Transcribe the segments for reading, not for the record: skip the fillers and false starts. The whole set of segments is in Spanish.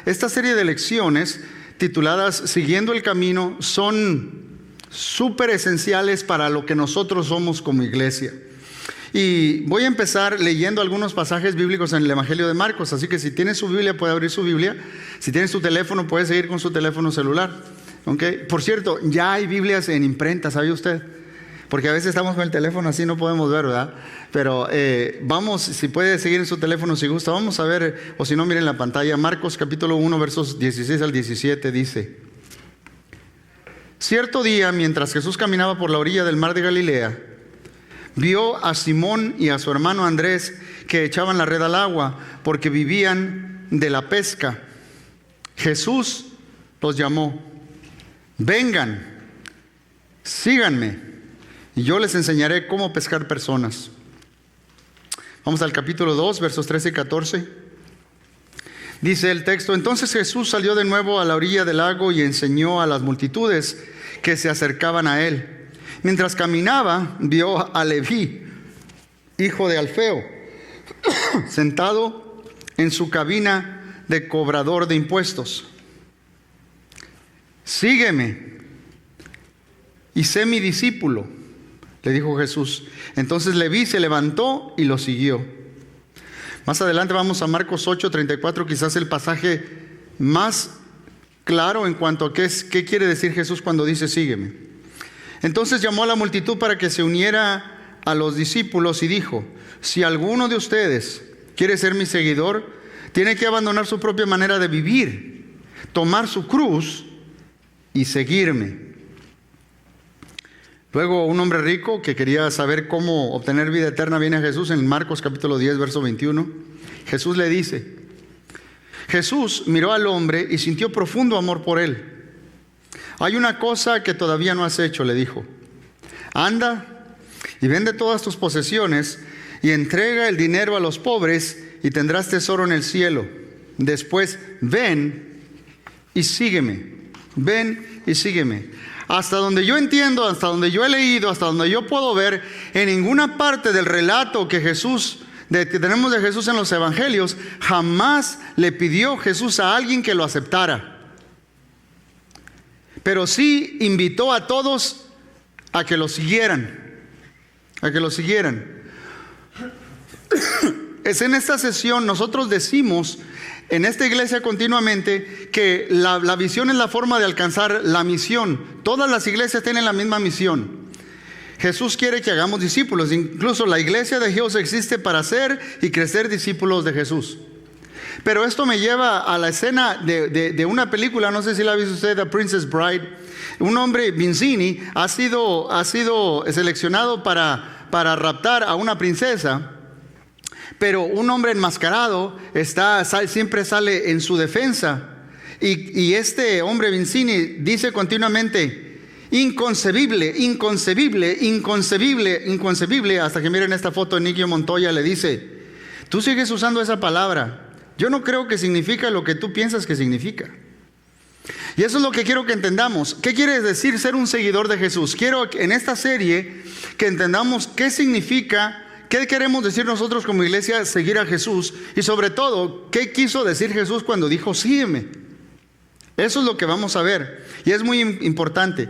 Esta serie de lecciones tituladas Siguiendo el Camino son súper esenciales para lo que nosotros somos como iglesia. Y voy a empezar leyendo algunos pasajes bíblicos en el Evangelio de Marcos, así que si tienes su Biblia puede abrir su Biblia. Si tienes tu teléfono puede seguir con su teléfono celular. ¿Okay? Por cierto, ya hay Biblias en imprenta, ¿sabe usted? Porque a veces estamos con el teléfono así, no podemos ver, ¿verdad? Pero vamos, si puede seguir en su teléfono si gusta, vamos a ver, o si no, miren la pantalla. Marcos capítulo 1, versos 16 al 17 dice: Cierto día, mientras Jesús caminaba por la orilla del mar de Galilea, vio a Simón y a su hermano Andrés que echaban la red al agua porque vivían de la pesca. Jesús los llamó: vengan, síganme, y yo les enseñaré cómo pescar personas. Vamos al capítulo 2, versos 13 y 14. Dice el texto: Entonces Jesús salió de nuevo a la orilla del lago y enseñó a las multitudes que se acercaban a él. Mientras caminaba, vio a Leví, hijo de Alfeo, sentado en su cabina de cobrador de impuestos. Sígueme y sé mi discípulo, le dijo Jesús. Entonces Leví se levantó y lo siguió. Más adelante vamos a Marcos 8:34, quizás el pasaje más claro en cuanto a qué quiere decir Jesús cuando dice sígueme. Entonces llamó a la multitud para que se uniera a los discípulos y dijo: si alguno de ustedes quiere ser mi seguidor, tiene que abandonar su propia manera de vivir, tomar su cruz y seguirme. Luego un hombre rico que quería saber cómo obtener vida eterna viene a Jesús en Marcos capítulo 10, verso 21. Jesús le dice: Jesús miró al hombre y sintió profundo amor por él. Hay una cosa que todavía no has hecho, le dijo. Anda y vende todas tus posesiones y entrega el dinero a los pobres y tendrás tesoro en el cielo. Después ven y sígueme. Ven y sígueme. Hasta donde yo entiendo, hasta donde yo he leído, hasta donde yo puedo ver, en ninguna parte del relato que tenemos de Jesús en los evangelios, jamás le pidió Jesús a alguien que lo aceptara. Pero sí invitó a todos a que lo siguieran. A que lo siguieran. Es en esta sesión nosotros decimos en esta iglesia continuamente que la visión es la forma de alcanzar la misión. Todas las iglesias tienen la misma misión. Jesús quiere que hagamos discípulos. Incluso la iglesia de Dios existe para ser y crecer discípulos de Jesús. Pero esto me lleva a la escena de una película, no sé si la ha visto usted, The Princess Bride. Un hombre, Vizzini, ha sido seleccionado para raptar a una princesa. Pero un hombre enmascarado siempre sale en su defensa. Y este hombre Vizzini dice continuamente: inconcebible, inconcebible, inconcebible, inconcebible. Hasta que miren esta foto de Nicky Montoya, le dice: tú sigues usando esa palabra. Yo no creo que significa lo que tú piensas que significa. Y eso es lo que quiero que entendamos. ¿Qué quiere decir ser un seguidor de Jesús? Quiero en esta serie que entendamos qué significa. ¿Qué queremos decir nosotros como iglesia seguir a Jesús? Y sobre todo, ¿qué quiso decir Jesús cuando dijo sígueme? Eso es lo que vamos a ver. Y es muy importante.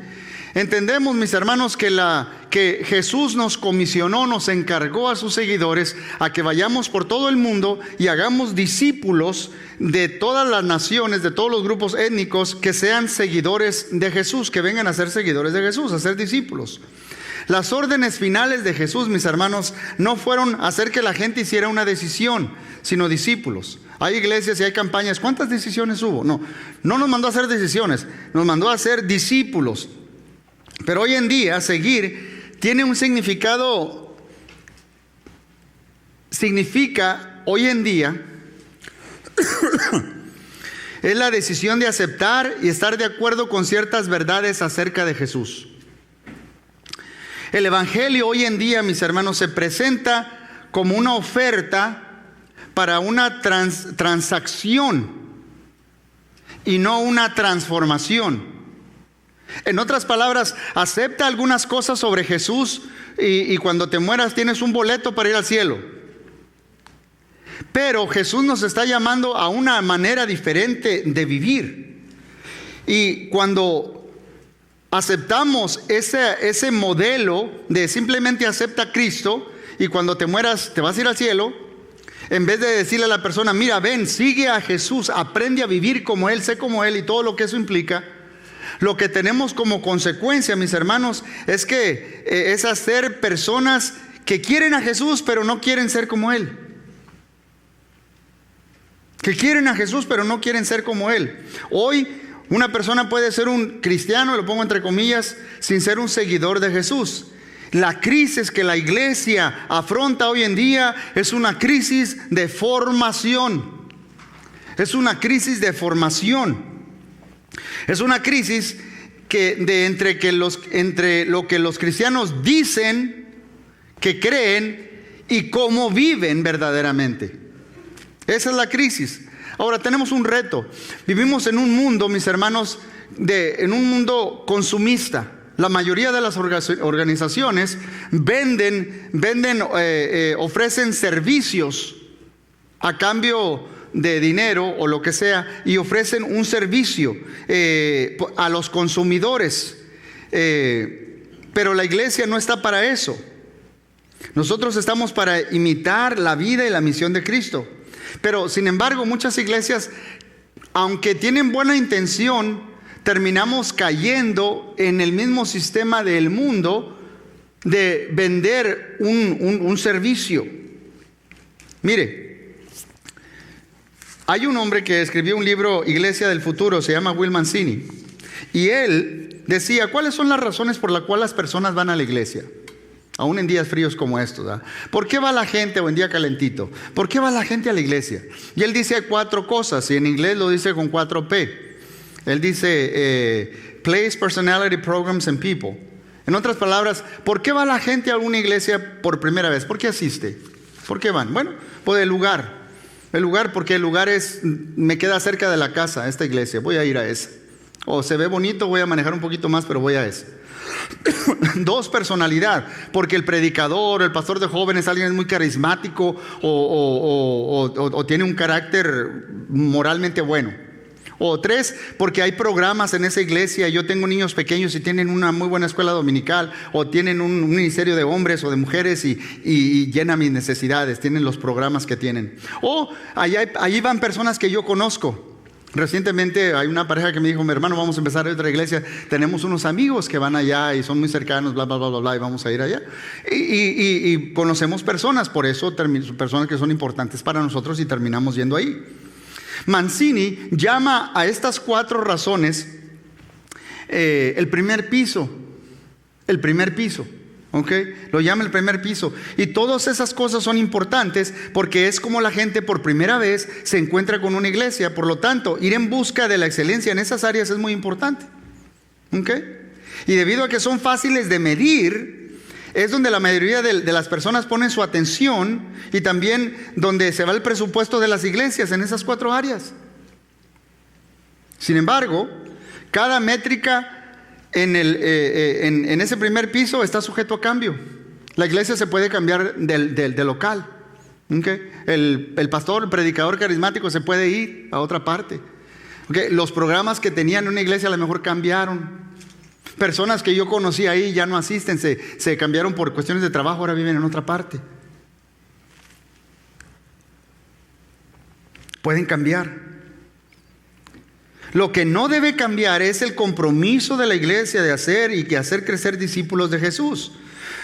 Entendemos, mis hermanos, que Jesús nos comisionó, nos encargó a sus seguidores a que vayamos por todo el mundo y hagamos discípulos de todas las naciones, de todos los grupos étnicos, que sean seguidores de Jesús, que vengan a ser seguidores de Jesús, a ser discípulos. Las órdenes finales de Jesús, mis hermanos, no fueron hacer que la gente hiciera una decisión, sino discípulos. Hay iglesias y hay campañas. ¿Cuántas decisiones hubo? No nos mandó a hacer decisiones, nos mandó a ser discípulos. Pero hoy en día seguir tiene un significado, significa hoy en día, es la decisión de aceptar y estar de acuerdo con ciertas verdades acerca de Jesús. El Evangelio hoy en día, mis hermanos, se presenta como una oferta para una transacción y no una transformación. En otras palabras, acepta algunas cosas sobre Jesús y cuando te mueras tienes un boleto para ir al cielo. Pero Jesús nos está llamando a una manera diferente de vivir. Y cuando aceptamos ese modelo de simplemente acepta a Cristo y cuando te mueras te vas a ir al cielo, en vez de decirle a la persona, mira, ven, sigue a Jesús, aprende a vivir como Él, sé como Él y todo lo que eso implica, lo que tenemos como consecuencia, mis hermanos, es que es hacer personas que quieren a Jesús pero no quieren ser como Él. Que quieren a Jesús pero no quieren ser como Él. Hoy una persona puede ser un cristiano, lo pongo entre comillas, sin ser un seguidor de Jesús. La crisis que la iglesia afronta hoy en día es una crisis de formación. Es una crisis de formación. Es una crisis entre lo que los cristianos dicen que creen y cómo viven verdaderamente. Esa es la crisis. Ahora tenemos un reto. Vivimos en un mundo, mis hermanos, en un mundo consumista. La mayoría de las organizaciones ofrecen servicios a cambio de dinero o lo que sea, y ofrecen un servicio a los consumidores. Pero la iglesia no está para eso. Nosotros estamos para imitar la vida y la misión de Cristo. Pero sin embargo, muchas iglesias, aunque tienen buena intención, terminamos cayendo en el mismo sistema del mundo de vender un servicio. Mire, hay un hombre que escribió un libro, Iglesia del Futuro, se llama Will Mancini, y él decía, ¿cuáles son las razones por las cuales las personas van a la iglesia? Aún en días fríos como estos, ¿verdad? ¿Por qué va la gente, o en día calentito? ¿Por qué va la gente a la iglesia? Y él dice 4 cosas, y en inglés lo dice con 4P. Él dice Place, Personality, Programs and People. En otras palabras, ¿por qué va la gente a una iglesia por primera vez? ¿Por qué asiste? ¿Por qué van? Bueno, por el lugar. El lugar, porque el lugar me queda cerca de la casa, esta iglesia, voy a ir a esa. O se ve bonito, voy a manejar un poquito más, pero voy a esa. 2, personalidad, porque el predicador, el pastor de jóvenes, alguien es muy carismático o tiene un carácter moralmente bueno. O 3, porque hay programas en esa iglesia. Yo tengo niños pequeños y tienen una muy buena escuela dominical, o tienen un ministerio de hombres o de mujeres y llena mis necesidades, tienen los programas que tienen. O allí van personas que yo conozco. Recientemente hay una pareja que me dijo, mi hermano, vamos a empezar otra iglesia, tenemos unos amigos que van allá y son muy cercanos, bla, bla, bla, bla, bla, y vamos a ir allá. Y conocemos personas, por eso personas que son importantes para nosotros, y terminamos yendo ahí. Mancini llama a estas 4 razones el primer piso. El primer piso. ¿Okay? Lo llama el primer piso. Y todas esas cosas son importantes porque es como la gente por primera vez se encuentra con una iglesia. Por lo tanto, ir en busca de la excelencia en esas áreas es muy importante. ¿Okay? Y debido a que son fáciles de medir, es donde la mayoría de las personas ponen su atención, y también donde se va el presupuesto de las iglesias en esas 4 áreas. Sin embargo, cada métrica en ese primer piso está sujeto a cambio. La iglesia se puede cambiar de local. ¿Okay? El pastor, el predicador carismático se puede ir a otra parte. ¿Okay? Los programas que tenían en una iglesia a lo mejor cambiaron. Personas que yo conocí ahí ya no asisten, se cambiaron por cuestiones de trabajo, ahora viven en otra parte. Pueden cambiar. Lo que no debe cambiar es el compromiso de la iglesia de hacer crecer discípulos de Jesús.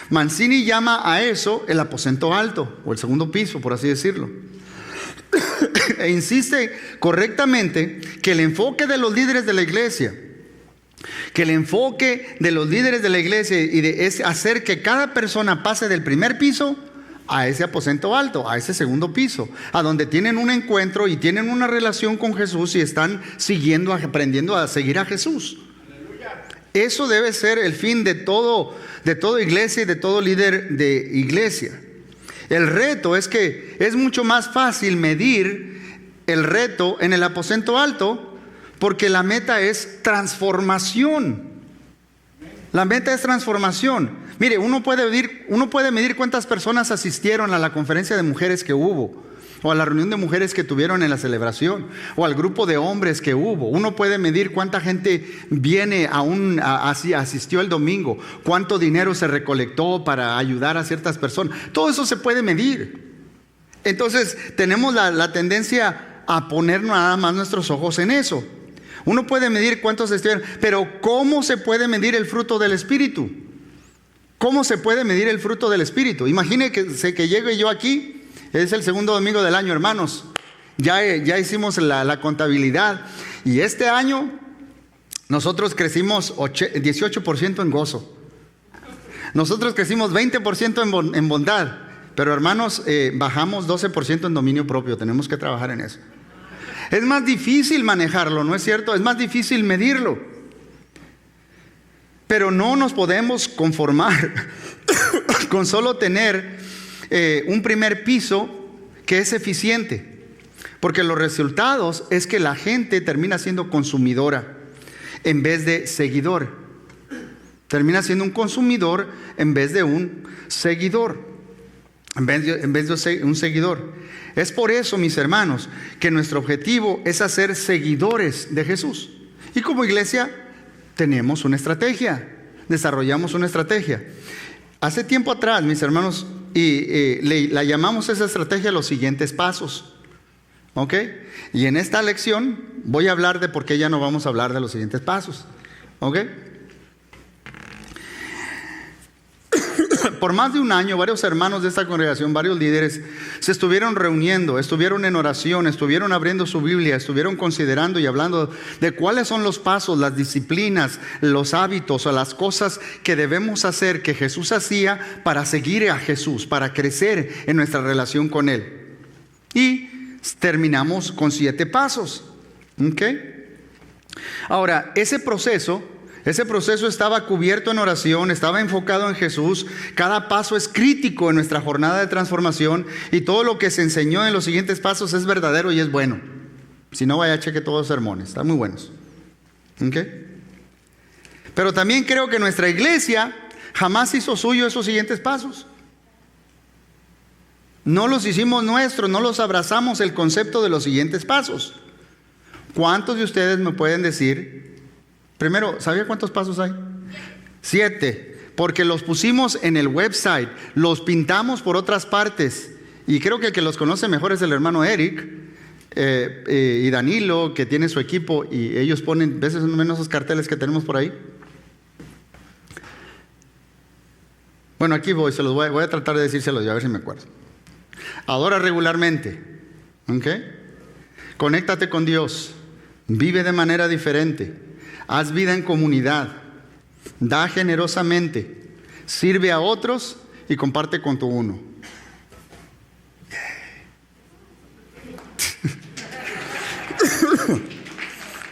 Mancini llama a eso el aposento alto, o el segundo piso, por así decirlo. E insiste correctamente que el enfoque de los líderes de la iglesia Que el enfoque de los líderes de la iglesia es hacer que cada persona pase del primer piso a ese aposento alto, a ese segundo piso, a donde tienen un encuentro y tienen una relación con Jesús y están siguiendo, aprendiendo a seguir a Jesús. Eso debe ser el fin de toda iglesia y de todo líder de iglesia. El reto es que es mucho más fácil medir el reto en el aposento alto, porque la meta es transformación. La meta es transformación. Mire, uno puede medir cuántas personas asistieron a la conferencia de mujeres que hubo, o a la reunión de mujeres que tuvieron en la celebración, o al grupo de hombres que hubo. Uno puede medir cuánta gente viene asistió el domingo, cuánto dinero se recolectó para ayudar a ciertas personas. Todo eso se puede medir. Entonces tenemos la tendencia a poner nada más nuestros ojos en eso. Uno puede medir cuántos estuvieron, pero ¿cómo se puede medir el fruto del Espíritu? ¿Cómo se puede medir el fruto del Espíritu? Imagine que llegue yo aquí, es el segundo domingo del año, hermanos. Ya hicimos la contabilidad y este año nosotros crecimos 18% en gozo. Nosotros crecimos 20% en bondad, pero hermanos, bajamos 12% en dominio propio. Tenemos que trabajar en eso. Es más difícil manejarlo, ¿no es cierto? Es más difícil medirlo. Pero no nos podemos conformar con solo tener un primer piso que es eficiente. Porque los resultados es que la gente termina siendo consumidora en vez de seguidor. Termina siendo un consumidor en vez de un seguidor. En vez de un seguidor. Es por eso, mis hermanos, que nuestro objetivo es hacer seguidores de Jesús. Y como iglesia tenemos una estrategia, desarrollamos una estrategia. Hace tiempo atrás, mis hermanos, la llamamos esa estrategia los siguientes pasos. ¿Ok? Y en esta lección voy a hablar de por qué ya no vamos a hablar de los siguientes pasos. ¿Ok? Por más de un año, varios hermanos de esta congregación, varios líderes, se estuvieron reuniendo, estuvieron en oración, estuvieron abriendo su Biblia, estuvieron considerando y hablando de cuáles son los pasos, las disciplinas, los hábitos o las cosas que debemos hacer, que Jesús hacía para seguir a Jesús, para crecer en nuestra relación con Él. Y terminamos con 7 pasos. ¿Ok? Ahora, ese proceso estaba cubierto en oración, estaba enfocado en Jesús. Cada paso es crítico en nuestra jornada de transformación y todo lo que se enseñó en los siguientes pasos es verdadero y es bueno. Si no, vaya a cheque todos los sermones, están muy buenos. ¿Okay? Pero también creo que nuestra iglesia jamás hizo suyo esos siguientes pasos. No los hicimos nuestros, no los abrazamos el concepto de los siguientes pasos. ¿Cuántos de ustedes me pueden decir? Primero, ¿sabía cuántos pasos hay? 7, porque los pusimos en el website, los pintamos por otras partes. Y creo que el que los conoce mejor es el hermano Eric y Danilo, que tiene su equipo, y ellos ponen veces menos esos carteles que tenemos por ahí. Bueno, aquí voy a tratar de decírselos y a ver si me acuerdo. Adora regularmente, ¿ok? Conéctate con Dios, vive de manera diferente. Haz vida en comunidad, da generosamente, sirve a otros y comparte con tu uno.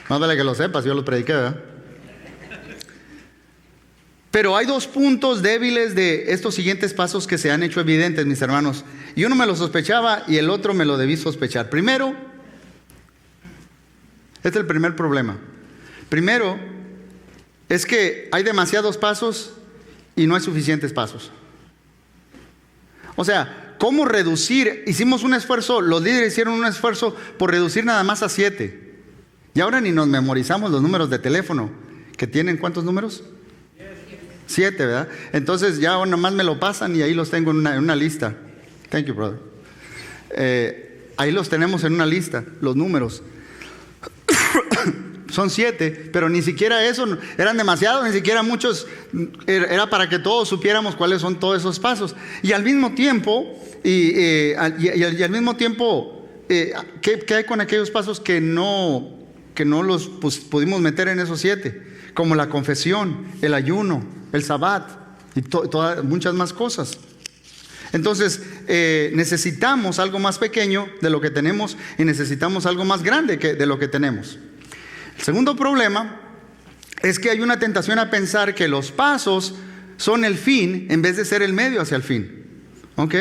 Más vale que lo sepas, yo lo prediqué, ¿verdad? Pero hay 2 puntos débiles de estos siguientes pasos que se han hecho evidentes, mis hermanos. Y uno me lo sospechaba y el otro me lo debí sospechar. Primero, este es el primer problema. Primero, es que hay demasiados pasos y no hay suficientes pasos. O sea, ¿cómo reducir? Hicimos un esfuerzo, los líderes hicieron un esfuerzo por reducir nada más a 7. Y ahora ni nos memorizamos los números de teléfono, que tienen ¿cuántos números? 7, ¿verdad? Entonces ya nomás me lo pasan y ahí los tengo en una lista. Thank you, brother. Ahí los tenemos en una lista, los números. Son 7, pero ni siquiera eso, eran demasiados, ni siquiera muchos, era para que todos supiéramos cuáles son todos esos pasos. Y al mismo tiempo, al mismo tiempo, ¿qué hay con aquellos pasos que no los pudimos meter en esos 7? como la confesión, el ayuno, el sabbat y muchas más cosas. Entonces, necesitamos algo más pequeño de lo que tenemos y necesitamos algo más grande de lo que tenemos. El segundo problema es que hay una tentación a pensar que los pasos son el fin en vez de ser el medio hacia el fin. ¿Ok?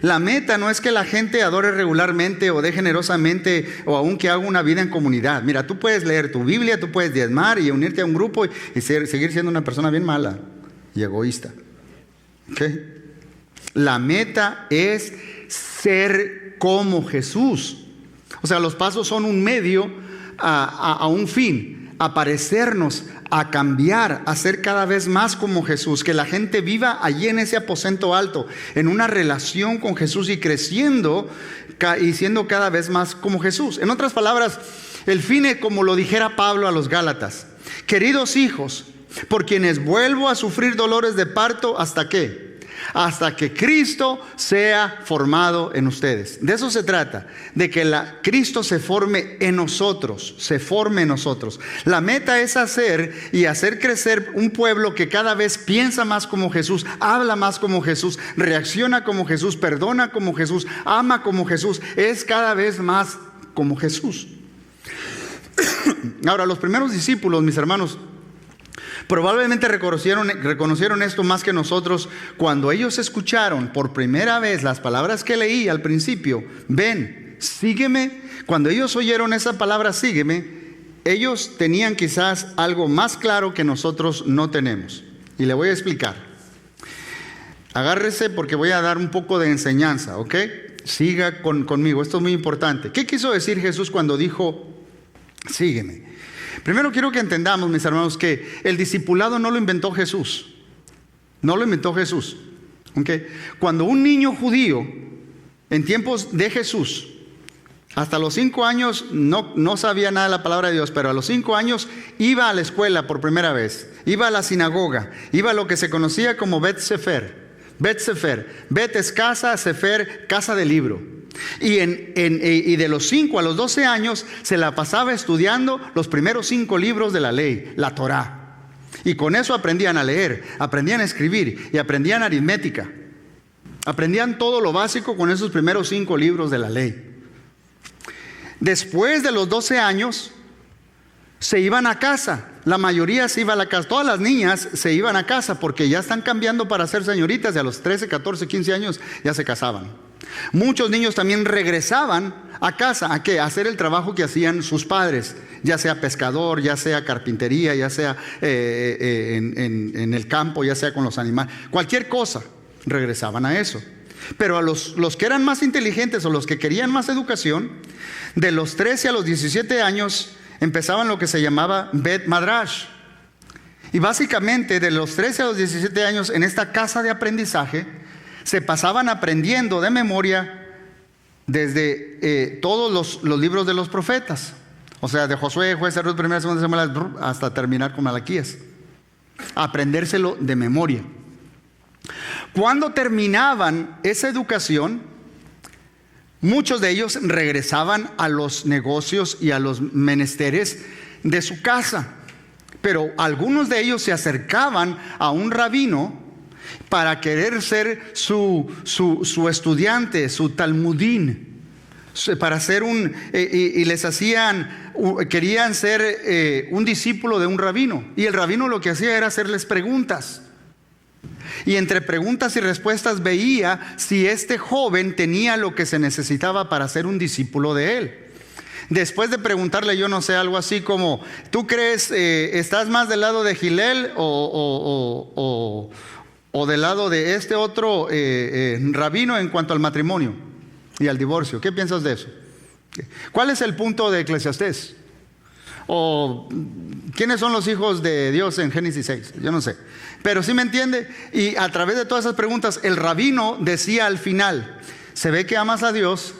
La meta no es que la gente adore regularmente o dé generosamente o aun que haga una vida en comunidad. Mira, tú puedes leer tu Biblia, tú puedes diezmar y unirte a un grupo y seguir siendo una persona bien mala y egoísta. ¿Ok? La meta es ser como Jesús. O sea, los pasos son un medio a un fin, a parecernos, a cambiar, a ser cada vez más como Jesús, que la gente viva allí en ese aposento alto, en una relación con Jesús y creciendo y siendo cada vez más como Jesús. En otras palabras, el fin es como lo dijera Pablo a los Gálatas: queridos hijos, por quienes vuelvo a sufrir dolores de parto, ¿hasta qué? Hasta que Cristo sea formado en ustedes. De eso se trata, de que Cristo se forme en nosotros, se forme en nosotros. La meta es hacer crecer un pueblo que cada vez piensa más como Jesús, habla más como Jesús, reacciona como Jesús, perdona como Jesús, ama como Jesús, es cada vez más como Jesús. Ahora, los primeros discípulos, mis hermanos, probablemente reconocieron esto más que nosotros cuando ellos escucharon por primera vez las palabras que leí al principio: ven, sígueme. Cuando ellos oyeron esa palabra sígueme, ellos tenían quizás algo más claro que nosotros no tenemos. Y le voy a explicar. Agárrese porque voy a dar un poco de enseñanza, ¿ok? Siga conmigo, esto es muy importante. ¿Qué quiso decir Jesús cuando dijo sígueme? Primero quiero que entendamos, mis hermanos, que el discipulado no lo inventó Jesús. No lo inventó Jesús. ¿Okay? Cuando un niño judío, en tiempos de Jesús, hasta los 5 años no sabía nada de la palabra de Dios, pero a los 5 años iba a la escuela por primera vez, iba a la sinagoga, iba a lo que se conocía como Bet Sefer. Bet es casa, Sefer, casa de libro. Y de los 5 a los 12 años se la pasaba estudiando los primeros 5 libros de la ley, la Torá. Y con eso aprendían a leer, aprendían a escribir y aprendían aritmética. Aprendían todo lo básico con esos primeros 5 libros de la ley. Después de los 12 años se iban a casa. La mayoría se iba a la casa. Todas las niñas se iban a casa porque ya están cambiando para ser señoritas y a los 13, 14, 15 años ya se casaban. Muchos niños también regresaban a casa. ¿A qué? A hacer el trabajo que hacían sus padres, ya sea pescador, ya sea carpintería, ya sea en el campo, ya sea con los animales, cualquier cosa, regresaban a eso. Pero a los que eran más inteligentes o los que querían más educación, de los 13 a los 17 años empezaban lo que se llamaba Bet Madrash. Y básicamente de los 13 a los 17 años en esta casa de aprendizaje se pasaban aprendiendo de memoria desde todos los libros de los profetas. O sea, de Josué, Jueces, Ruth, Primera, Segunda, Samuel, hasta terminar con Malaquías. Aprendérselo de memoria. Cuando terminaban esa educación, muchos de ellos regresaban a los negocios y a los menesteres de su casa. Pero algunos de ellos se acercaban a un rabino para querer ser su estudiante, su talmudín, para ser y les querían ser un discípulo de un rabino. Y el rabino lo que hacía era hacerles preguntas. Y entre preguntas y respuestas veía si este joven tenía lo que se necesitaba para ser un discípulo de él. Después de preguntarle, yo no sé, algo así como: ¿tú crees, estás más del lado de Gilel o del lado de este otro rabino en cuanto al matrimonio y al divorcio? ¿Qué piensas de eso? ¿Cuál es el punto de Eclesiastés? ¿O quiénes son los hijos de Dios en Génesis 6? Yo no sé. Pero sí me entiende. Y a través de todas esas preguntas, el rabino decía al final: se ve que amas a Dios,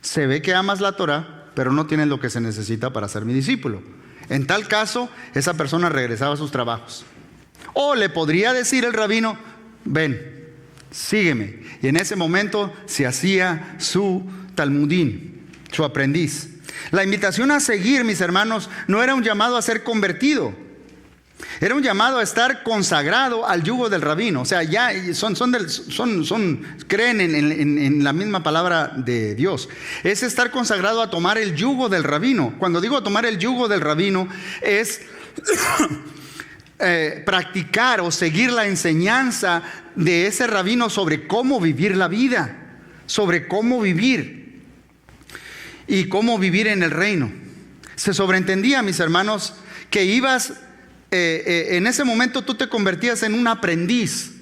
se ve que amas la Torah, pero no tienes lo que se necesita para ser mi discípulo. En tal caso, esa persona regresaba a sus trabajos. O le podría decir el rabino: ven, sígueme. Y en ese momento se hacía su talmudín, su aprendiz. La invitación a seguir, mis hermanos, no era un llamado a ser convertido. Era un llamado a estar consagrado al yugo del rabino. O sea, ya creen en la misma palabra de Dios. Es estar consagrado a tomar el yugo del rabino. Cuando digo tomar el yugo del rabino, es practicar o seguir la enseñanza de ese rabino sobre cómo vivir la vida, sobre cómo vivir y cómo vivir en el reino. Se sobreentendía, mis hermanos, que ibas, en ese momento tú te convertías en un aprendiz.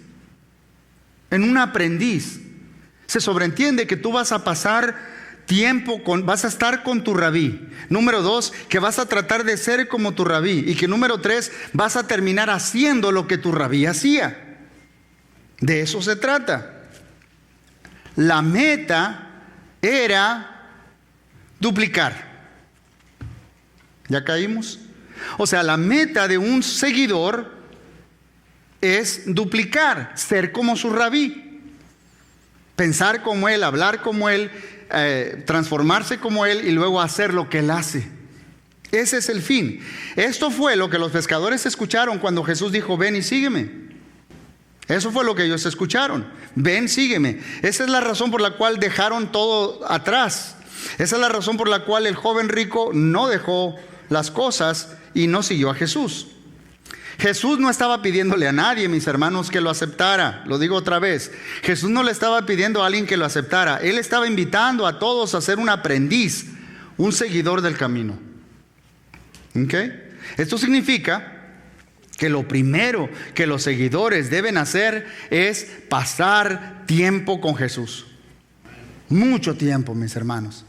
En un aprendiz. Se sobreentiende que tú vas a pasar tiempo vas a estar con tu rabí. Número 2, que vas a tratar de ser como tu rabí. Y que número 3, vas a terminar haciendo lo que tu rabí hacía. De eso se trata. La meta era duplicar. ¿Ya caímos? O sea, la meta de un seguidor es duplicar, ser como su rabí, pensar como él, hablar como él, transformarse como él y luego hacer lo que él hace. Ese es el fin. Esto fue lo que los pescadores escucharon cuando Jesús dijo: ven y sígueme. Eso fue lo que ellos escucharon: ven, sígueme. Esa es la razón por la cual dejaron todo atrás. Esa es la razón por la cual el joven rico no dejó las cosas y no siguió a Jesús. Jesús no estaba pidiéndole a nadie, mis hermanos, que lo aceptara. Lo digo otra vez: Jesús no le estaba pidiendo a alguien que lo aceptara. Él estaba invitando a todos a ser un aprendiz, un seguidor del camino. ¿Ok? Esto significa que lo primero que los seguidores deben hacer es pasar tiempo con Jesús. Mucho tiempo, mis hermanos.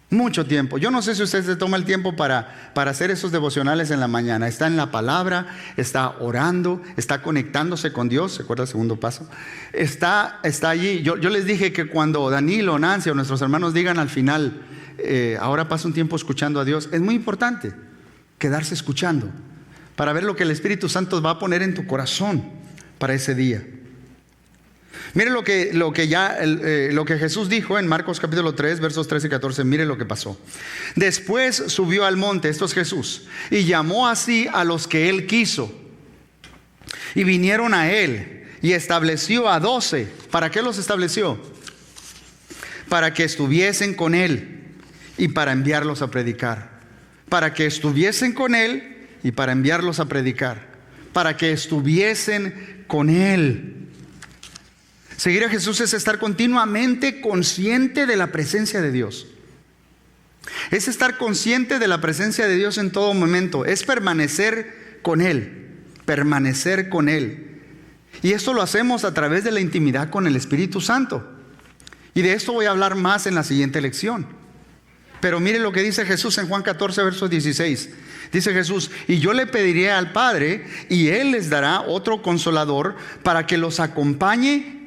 Mucho tiempo. Yo no sé si usted se toma el tiempo para hacer esos devocionales en la mañana. Está en la palabra, está orando, está conectándose con Dios. ¿Se acuerda el segundo paso? Está allí. Yo les dije que cuando Danilo, Nancy o nuestros hermanos digan al final, ahora pasa un tiempo escuchando a Dios, es muy importante quedarse escuchando para ver lo que el Espíritu Santo va a poner en tu corazón para ese día. Mire lo que Jesús dijo en Marcos capítulo 3, versos 13 y 14. Mire lo que pasó. Después subió al monte, esto es Jesús, y llamó así a los que él quiso. Y vinieron a él y estableció a 12. ¿Para qué los estableció? Para que estuviesen con él y para enviarlos a predicar. Para que estuviesen con él y para enviarlos a predicar. Para que estuviesen con él. Seguir a Jesús es estar continuamente consciente de la presencia de Dios. Es estar consciente de la presencia de Dios en todo momento. Es permanecer con Él. Permanecer con Él. Y esto lo hacemos a través de la intimidad con el Espíritu Santo. Y de esto voy a hablar más en la siguiente lección. Pero mire lo que dice Jesús en Juan 14, verso 16. Dice Jesús: y yo le pediré al Padre, y Él les dará otro consolador para que los acompañe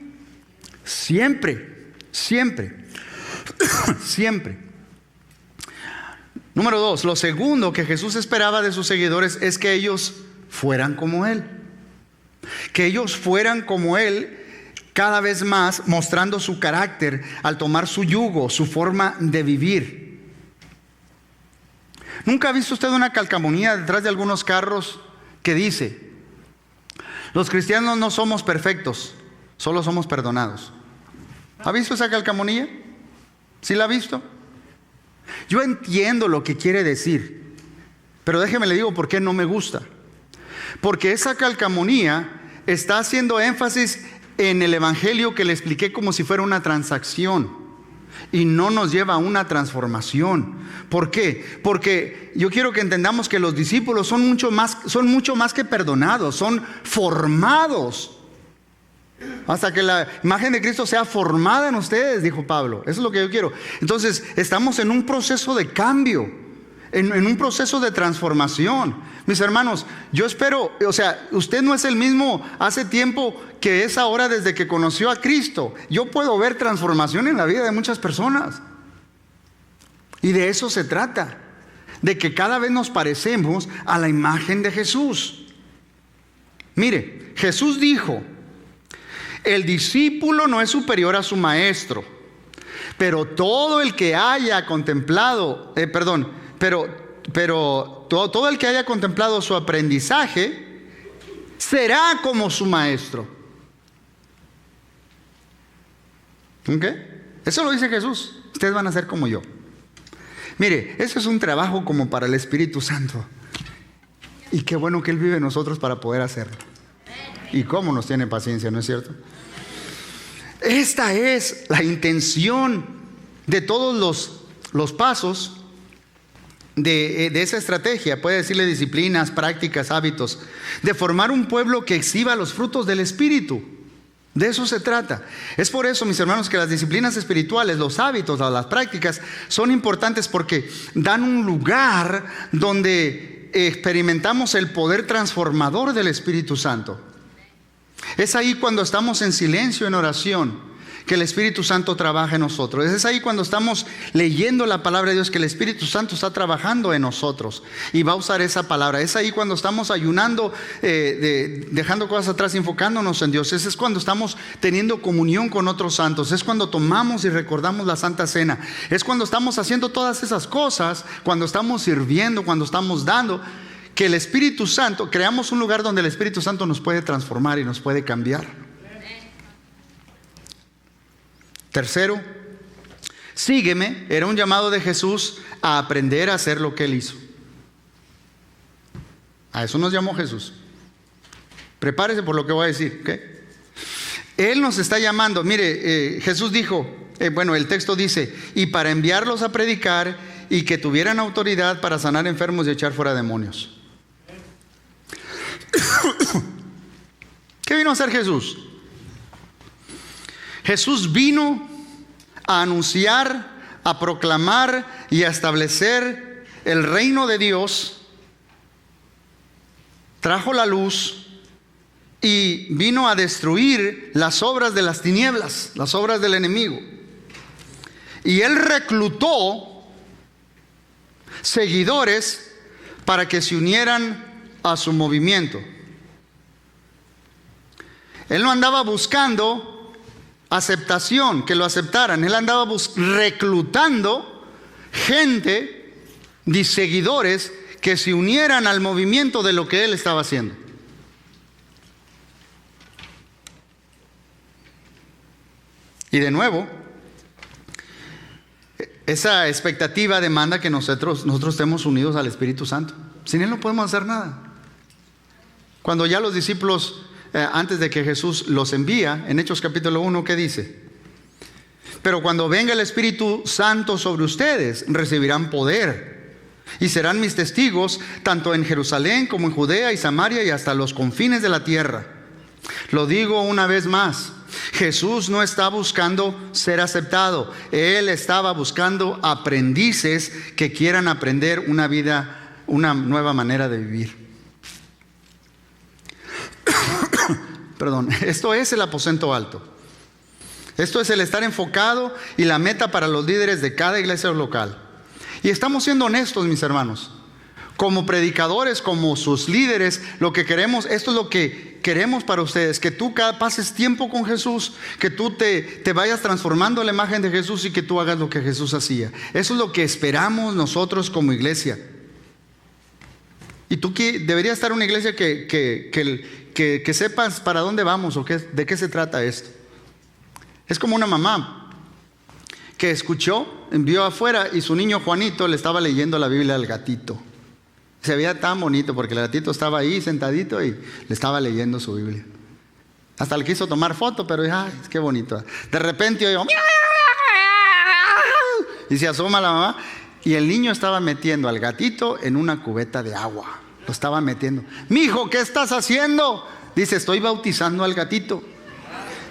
siempre, siempre, siempre. Número 2, lo segundo que Jesús esperaba de sus seguidores es que ellos fueran como Él. Que ellos fueran como Él cada vez más, mostrando su carácter al tomar su yugo, su forma de vivir. ¿Nunca ha visto usted una calcamonía detrás de algunos carros que dice: los cristianos no somos perfectos, solo somos perdonados? ¿Ha visto esa calcamonía? ¿Sí la ha visto? Yo entiendo lo que quiere decir, pero déjeme le digo por qué no me gusta. Porque esa calcamonía está haciendo énfasis en el evangelio que le expliqué como si fuera una transacción y no nos lleva a una transformación. ¿Por qué? Porque yo quiero que entendamos que los discípulos son mucho más que perdonados, son formados. Hasta que la imagen de Cristo sea formada en ustedes, dijo Pablo. Eso es lo que yo quiero. Entonces, estamos en un proceso de cambio, en un proceso de transformación. Mis hermanos, yo espero, usted no es el mismo hace tiempo que es ahora desde que conoció a Cristo. Yo puedo ver transformación en la vida de muchas personas. Y de eso se trata, de que cada vez nos parecemos a la imagen de Jesús. Mire, Jesús dijo: el discípulo no es superior a su maestro, pero todo el que haya contemplado, pero todo el que haya contemplado su aprendizaje será como su maestro. ¿Ok? Eso lo dice Jesús. Ustedes van a ser como yo. Mire, eso es un trabajo como para el Espíritu Santo. Y qué bueno que Él vive en nosotros para poder hacerlo. Y cómo nos tiene paciencia, ¿no es cierto? Esta es la intención de todos los pasos de esa estrategia. Puede decirle disciplinas, prácticas, hábitos. De formar un pueblo que exhiba los frutos del Espíritu. De eso se trata. Es por eso, mis hermanos, que las disciplinas espirituales, los hábitos, las prácticas son importantes porque dan un lugar donde experimentamos el poder transformador del Espíritu Santo. Es ahí cuando estamos en silencio, en oración, que el Espíritu Santo trabaja en nosotros. Es ahí cuando estamos leyendo la palabra de Dios, que el Espíritu Santo está trabajando en nosotros y va a usar esa palabra. Es ahí cuando estamos ayunando, dejando cosas atrás, enfocándonos en Dios. Ese es cuando estamos teniendo comunión con otros santos. Es cuando tomamos y recordamos la Santa Cena. Es cuando estamos haciendo todas esas cosas, cuando estamos sirviendo, cuando estamos dando, que el Espíritu Santo, creamos un lugar donde el Espíritu Santo nos puede transformar y nos puede cambiar. Tercero, sígueme, era un llamado de Jesús a aprender a hacer lo que Él hizo. A eso nos llamó Jesús. Prepárese por lo que voy a decir, ¿ok? Él nos está llamando. Mire, Jesús dijo, el texto dice, y para enviarlos a predicar y que tuvieran autoridad para sanar enfermos y echar fuera demonios. ¿Qué vino a hacer Jesús? Jesús vino a anunciar, a proclamar y a establecer el reino de Dios. Trajo la luz y vino a destruir las obras de las tinieblas, las obras del enemigo. Y Él reclutó seguidores para que se unieran a su movimiento. Él no andaba buscando aceptación, que lo aceptaran. Él andaba reclutando gente, seguidores, que se unieran al movimiento de lo que Él estaba haciendo. Y de nuevo, esa expectativa demanda que nosotros estemos unidos al Espíritu Santo. Sin Él no podemos hacer nada. Cuando ya los discípulos, antes de que Jesús los envía, en Hechos capítulo 1, ¿qué dice? Pero cuando venga el Espíritu Santo sobre ustedes, recibirán poder y serán mis testigos, tanto en Jerusalén como en Judea y Samaria y hasta los confines de la tierra. Lo digo una vez más, Jesús no está buscando ser aceptado. Él estaba buscando aprendices que quieran aprender una vida, una nueva manera de vivir. Perdón, esto es el aposento alto. Esto es el estar enfocado y la meta para los líderes de cada iglesia local. Y estamos siendo honestos, mis hermanos. Como predicadores, como sus líderes, lo que queremos, esto es lo que queremos para ustedes, que tú pases tiempo con Jesús, que tú te vayas transformando en la imagen de Jesús y que tú hagas lo que Jesús hacía. Eso es lo que esperamos nosotros como iglesia. Y tú deberías estar en una iglesia que sepas para dónde vamos o de qué se trata esto. Es como una mamá que escuchó, vio afuera y su niño Juanito le estaba leyendo la Biblia al gatito. Se veía tan bonito porque el gatito estaba ahí sentadito y le estaba leyendo su Biblia. Hasta le quiso tomar foto, pero ay, qué bonito. De repente oyó y se asoma la mamá y el niño estaba metiendo al gatito en una cubeta de agua. Lo estaba metiendo. Mijo, ¿qué estás haciendo? Dice, estoy bautizando al gatito.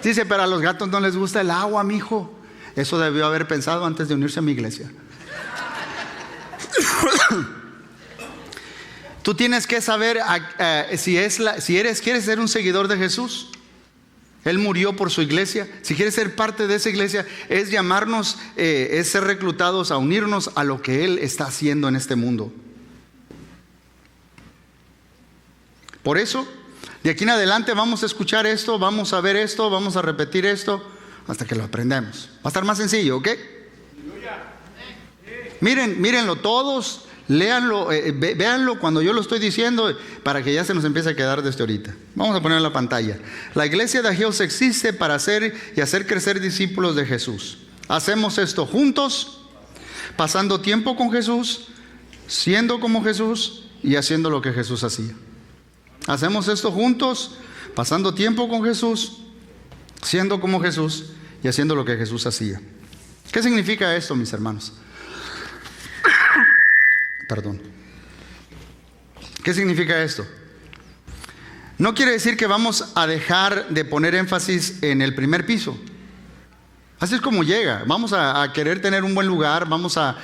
Dice, pero a los gatos no les gusta el agua, mijo. Eso debió haber pensado antes de unirse a mi iglesia. Tú tienes que saber quieres ser un seguidor de Jesús. Él murió por su iglesia. Si quieres ser parte de esa iglesia, es llamarnos, es ser reclutados a unirnos a lo que Él está haciendo en este mundo. Por eso, de aquí en adelante vamos a escuchar esto, vamos a ver esto, vamos a repetir esto, hasta que lo aprendamos. Va a estar más sencillo, ¿ok? Mírenlo todos. léanlo, véanlo cuando yo lo estoy diciendo para que ya se nos empiece a quedar desde ahorita. Vamos a poner en la pantalla. La iglesia de Agios existe para hacer y hacer crecer discípulos de Jesús. Hacemos esto juntos, pasando tiempo con Jesús, siendo como Jesús y haciendo lo que Jesús hacía. Hacemos esto juntos, pasando tiempo con Jesús, siendo como Jesús y haciendo lo que Jesús hacía. ¿Qué significa esto, mis hermanos? Perdón. ¿Qué significa esto? No quiere decir que vamos a dejar de poner énfasis en el primer piso. Así es como llega. Vamos a querer tener un buen lugar, vamos a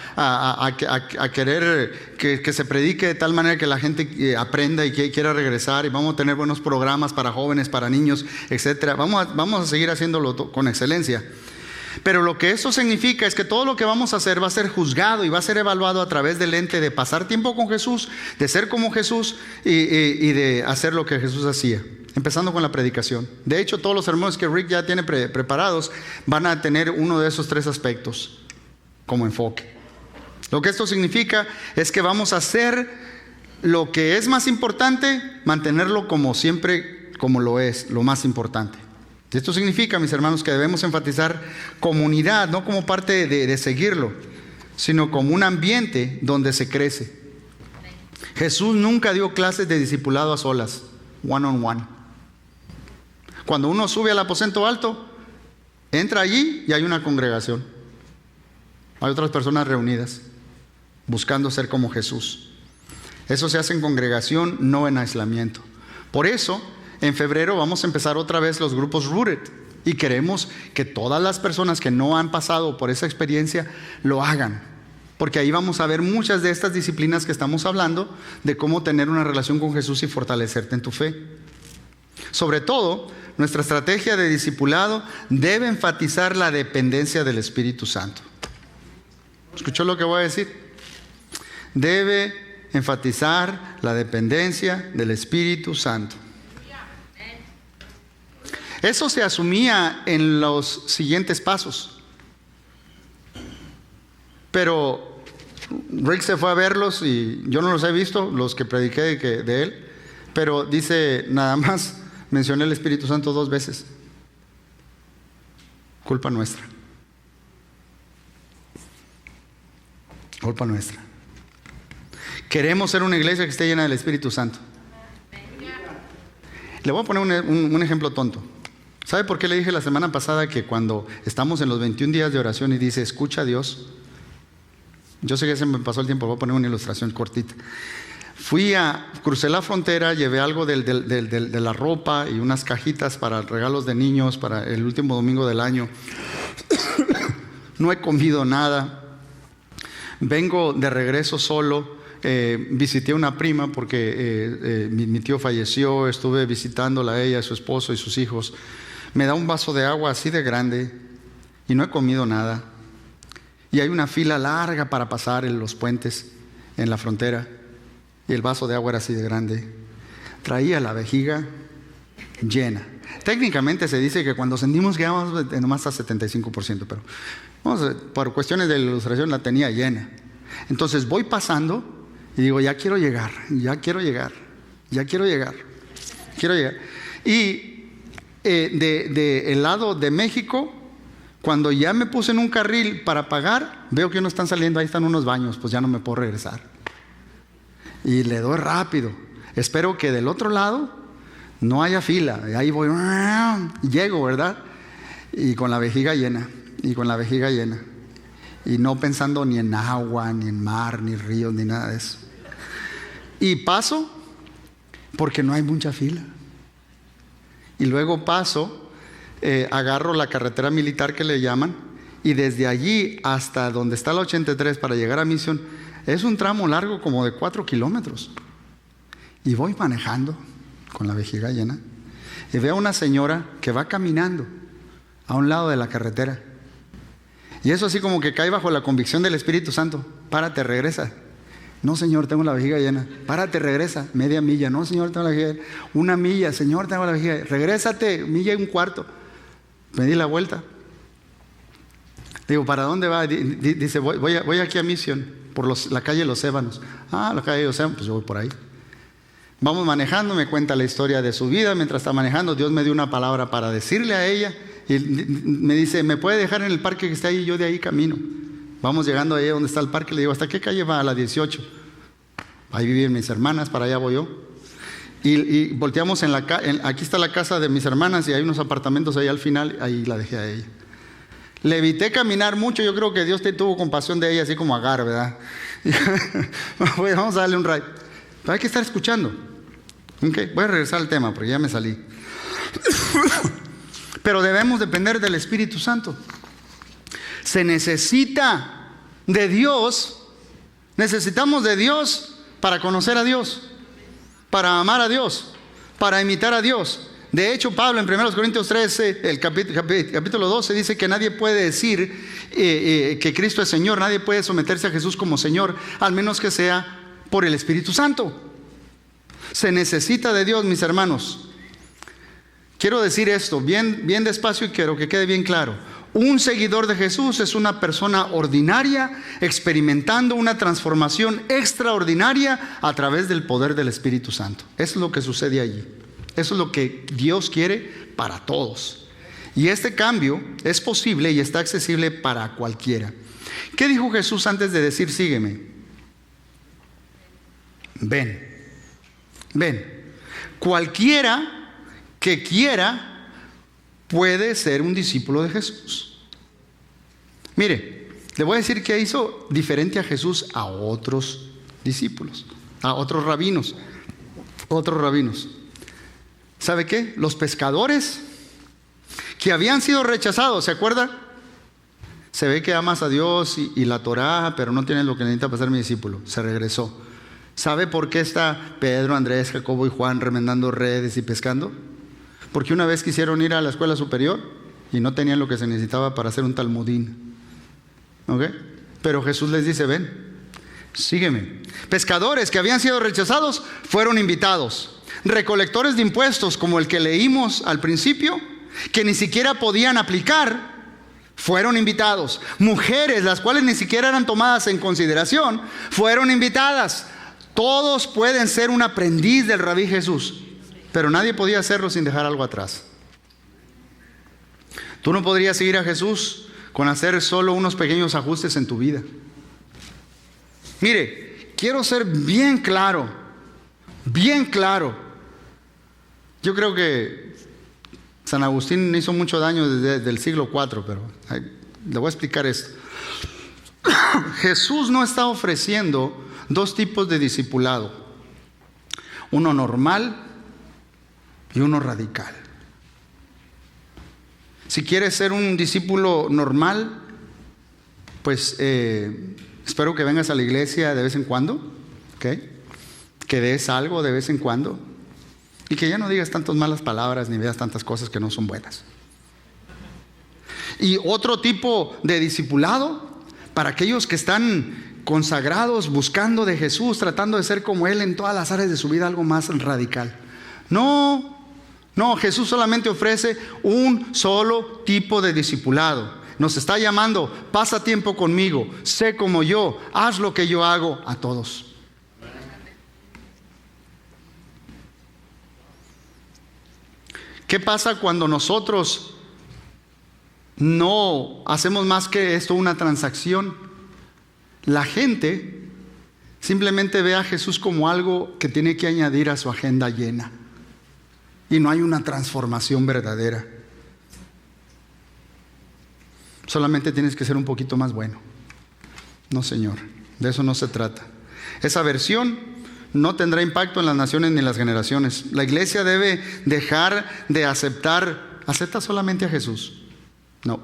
querer que se predique de tal manera que la gente aprenda y que quiera regresar, y vamos a tener buenos programas para jóvenes, para niños, etc. Vamos a seguir haciéndolo con excelencia. Pero lo que eso significa es que todo lo que vamos a hacer va a ser juzgado y va a ser evaluado a través del lente de pasar tiempo con Jesús, de ser como Jesús y de hacer lo que Jesús hacía. Empezando con la predicación. De hecho, todos los sermones que Rick ya tiene preparados van a tener uno de esos tres aspectos como enfoque. Lo que esto significa es que vamos a hacer lo que es más importante, mantenerlo como siempre, como lo es, lo más importante. Esto significa, mis hermanos, que debemos enfatizar comunidad, no como parte de seguirlo, sino como un ambiente donde se crece. Jesús nunca dio clases de discipulado a solas, one on one. Cuando uno sube al aposento alto, entra allí y hay una congregación. Hay otras personas reunidas, buscando ser como Jesús. Eso se hace en congregación, no en aislamiento. Por eso, en febrero vamos a empezar otra vez los grupos Rooted, y queremos que todas las personas que no han pasado por esa experiencia lo hagan, porque ahí vamos a ver muchas de estas disciplinas que estamos hablando, de cómo tener una relación con Jesús y fortalecerte en tu fe. Sobre todo, nuestra estrategia de discipulado debe enfatizar la dependencia del Espíritu Santo. ¿Escuchó lo que voy a decir? Debe enfatizar la dependencia del Espíritu Santo. Eso se asumía en los siguientes pasos. Pero Rick se fue a verlos y yo no los he visto, los que prediqué de él. Pero dice, nada más mencioné el Espíritu Santo 2 veces. Culpa nuestra. Culpa nuestra. Queremos ser una iglesia que esté llena del Espíritu Santo. Le voy a poner un ejemplo tonto. ¿Sabe por qué le dije la semana pasada que cuando estamos en los 21 días de oración y dice, escucha a Dios? Yo sé que se me pasó el tiempo, voy a poner una ilustración cortita. Crucé la frontera, llevé algo de la ropa y unas cajitas para regalos de niños para el último domingo del año. No he comido nada. Vengo de regreso solo. Visité a una prima porque mi tío falleció. Estuve visitándola a ella, a su esposo y sus hijos. Me da un vaso de agua así de grande y no he comido nada. Y hay una fila larga para pasar en los puentes en la frontera. Y el vaso de agua era así de grande. Traía la vejiga llena. Técnicamente se dice que cuando sentimos que íbamos nomás a 75%, pero por cuestiones de ilustración la tenía llena. Entonces voy pasando y digo, ya quiero llegar. Y del lado de México, cuando ya me puse en un carril para pagar, veo que no están saliendo, ahí están unos baños, pues ya no me puedo regresar. Y le doy rápido. Espero que del otro lado no haya fila. Y ahí voy, llego, ¿verdad? Y con la vejiga llena. Y no pensando ni en agua, ni en mar, ni ríos, ni nada de eso. Y paso porque no hay mucha fila. Y luego paso, agarro la carretera militar que le llaman, y desde allí hasta donde está la 83 para llegar a Mission, es un tramo largo como de 4 kilómetros. Y voy manejando con la vejiga llena y veo a una señora que va caminando a un lado de la carretera. Y eso así como que cae bajo la convicción del Espíritu Santo. Párate, regresa. No, Señor, tengo la vejiga llena. Párate, regresa. Media milla. No, Señor, tengo la vejiga llena. 1 milla. Señor, tengo la vejiga llena. Regrésate, 1.25 millas. Me di la vuelta. Digo, ¿para dónde va? Dice, voy aquí a Mission. por la calle Los Ébanos. Ah, la calle Los Ébanos, pues yo voy por ahí. Vamos manejando, me cuenta la historia de su vida. Mientras está manejando, Dios me dio una palabra para decirle a ella. Y me dice, ¿me puede dejar en el parque que está ahí? Yo de ahí camino. Vamos llegando ahí donde está el parque. Le digo, ¿hasta qué calle va? A la 18. Ahí viven mis hermanas, para allá voy yo. Y volteamos aquí está la casa de mis hermanas y hay unos apartamentos ahí al final. Ahí la dejé a ella. Le evité caminar mucho. Yo creo que Dios tuvo compasión de ella, así como Agar, ¿verdad? Vamos a darle un ride. Pero hay que estar escuchando. Okay, voy a regresar al tema porque ya me salí. Pero debemos depender del Espíritu Santo. Se necesita de Dios. Necesitamos de Dios para conocer a Dios, para amar a Dios, para imitar a Dios. De hecho, Pablo en 1 Corintios 13, el capítulo 12, dice que nadie puede decir que Cristo es Señor. Nadie puede someterse a Jesús como Señor, al menos que sea por el Espíritu Santo. Se necesita de Dios, mis hermanos. Quiero decir esto bien despacio y quiero que quede bien claro. Un seguidor de Jesús es una persona ordinaria experimentando una transformación extraordinaria a través del poder del Espíritu Santo. Eso es lo que sucede allí. Eso es lo que Dios quiere para todos. Y este cambio es posible y está accesible para cualquiera. ¿Qué dijo Jesús antes de decir sígueme? Ven. Cualquiera que quiera puede ser un discípulo de Jesús. Mire, le voy a decir que hizo diferente a Jesús a otros discípulos, a otros rabinos. ¿Sabe qué? Los pescadores que habían sido rechazados, ¿se acuerda? Se ve que amas a Dios y la Torá, pero no tienes lo que necesita para ser mi discípulo. Se regresó. ¿Sabe por qué está Pedro, Andrés, Jacobo y Juan remendando redes y pescando? Porque una vez quisieron ir a la escuela superior y no tenían lo que se necesitaba para hacer un talmudín. ¿Ok? Pero Jesús les dice, ven, sígueme. Pescadores que habían sido rechazados fueron invitados. Recolectores de impuestos como el que leímos al principio, que ni siquiera podían aplicar, fueron invitados. Mujeres, las cuales ni siquiera eran tomadas en consideración, fueron invitadas. Todos pueden ser un aprendiz del Rabí Jesús, pero nadie podía hacerlo sin dejar algo atrás. Tú no podrías seguir a Jesús con hacer solo unos pequeños ajustes en tu vida. Mire, quiero ser bien claro. Yo creo que San Agustín hizo mucho daño desde el siglo IV, pero le voy a explicar esto. Jesús no está ofreciendo dos tipos de discipulado, uno normal y uno radical. Si quieres ser un discípulo normal, pues espero que vengas a la iglesia de vez en cuando, ¿okay? Que des algo de vez en cuando y que ya no digas tantas malas palabras ni veas tantas cosas que no son buenas. Y otro tipo de discipulado para aquellos que están consagrados, buscando de Jesús, tratando de ser como Él en todas las áreas de su vida, algo más radical. No, Jesús solamente ofrece un solo tipo de discipulado. Nos está llamando, pasa tiempo conmigo, sé como yo, haz lo que yo hago a todos. ¿Qué pasa cuando nosotros no hacemos más que esto una transacción? La gente simplemente ve a Jesús como algo que tiene que añadir a su agenda llena. Y no hay una transformación verdadera. Solamente tienes que ser un poquito más bueno. No, Señor, de eso no se trata. Esa versión no tendrá impacto en las naciones ni en las generaciones. La iglesia debe dejar de ¿acepta solamente a Jesús? No.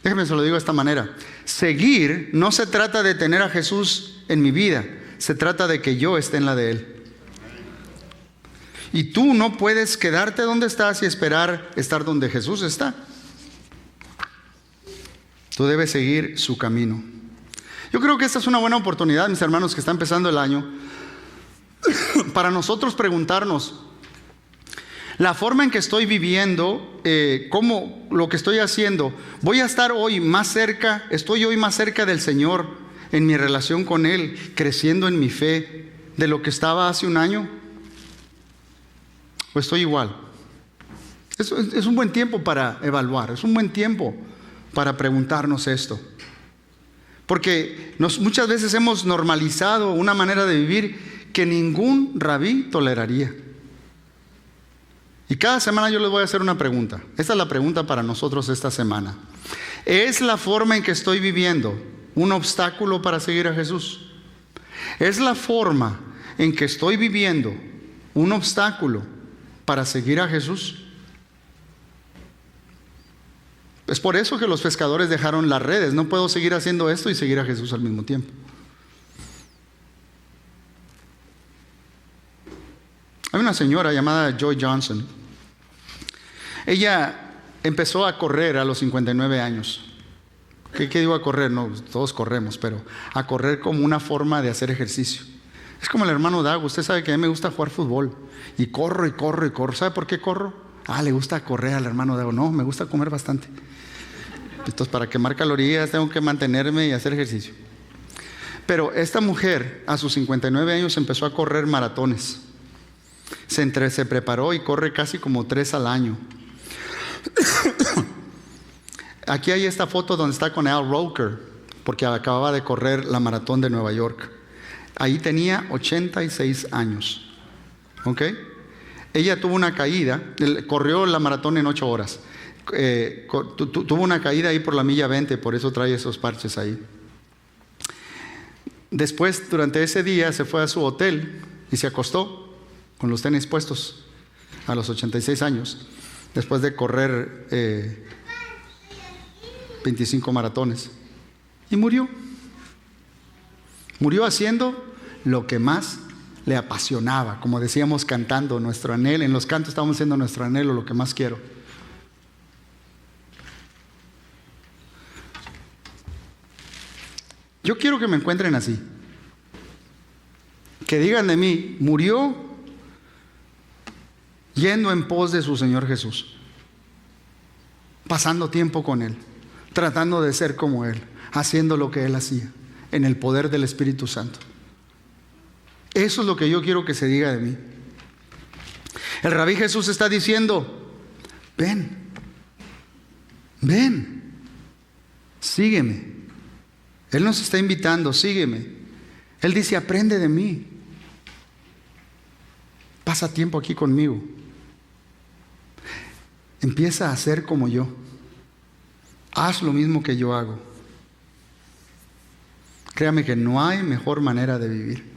Déjeme se lo digo de esta manera. Seguir no se trata de tener a Jesús en mi vida, se trata de que yo esté en la de Él. Y tú no puedes quedarte donde estás y esperar estar donde Jesús está. Tú debes seguir su camino. Yo creo que esta es una buena oportunidad, mis hermanos, que está empezando el año, para nosotros preguntarnos, la forma en que estoy viviendo, cómo lo que estoy haciendo, voy a estar hoy más cerca, estoy hoy más cerca del Señor en mi relación con Él, creciendo en mi fe de lo que estaba hace un año? ¿O estoy igual? Es un buen tiempo para evaluar, es un buen tiempo para preguntarnos esto. Porque muchas veces hemos normalizado una manera de vivir que ningún rabí toleraría. Y cada semana yo les voy a hacer una pregunta. Esta es la pregunta para nosotros esta semana. ¿Es la forma en que estoy viviendo un obstáculo para seguir a Jesús? ¿Es la forma en que estoy viviendo un obstáculo para seguir a Jesús? Es por eso que los pescadores dejaron las redes. No puedo seguir haciendo esto y seguir a Jesús al mismo tiempo. Hay una señora llamada Joy Johnson. Ella empezó a correr a los 59 años. ¿Qué digo a correr? No, todos corremos, pero a correr como una forma de hacer ejercicio. Es como el hermano Dago. Usted sabe que a mí me gusta jugar fútbol. Y corro y corro y corro. ¿Sabe por qué corro? Le gusta correr al hermano Dago. No, me gusta comer bastante. Entonces, para quemar calorías tengo que mantenerme y hacer ejercicio. Pero esta mujer a sus 59 años empezó a correr maratones. Se preparó y corre casi como 3 al año. Aquí hay esta foto donde está con Al Roker, porque acababa de correr la maratón de Nueva York. Ahí tenía 86 años. ¿Ok? Ella tuvo una caída, corrió la maratón en 8 horas. Tuvo una caída ahí por la milla 20, por eso trae esos parches ahí. Después, durante ese día, se fue a su hotel y se acostó con los tenis puestos a los 86 años, después de correr 25 maratones. Y murió. Murió haciendo lo que más le apasionaba, como decíamos cantando, nuestro anhelo. En los cantos estamos haciendo nuestro anhelo, lo que más quiero. Yo quiero que me encuentren así. Que digan de mí, murió yendo en pos de su Señor Jesús, pasando tiempo con Él, tratando de ser como Él, haciendo lo que Él hacía, en el poder del Espíritu Santo. Eso es lo que yo quiero que se diga de mí. El Rabí Jesús está diciendo, ven, sígueme. Él nos está invitando, sígueme. Él dice, aprende de mí. Pasa tiempo aquí conmigo. Empieza a ser como yo. Haz lo mismo que yo hago. Créame que no hay mejor manera de vivir.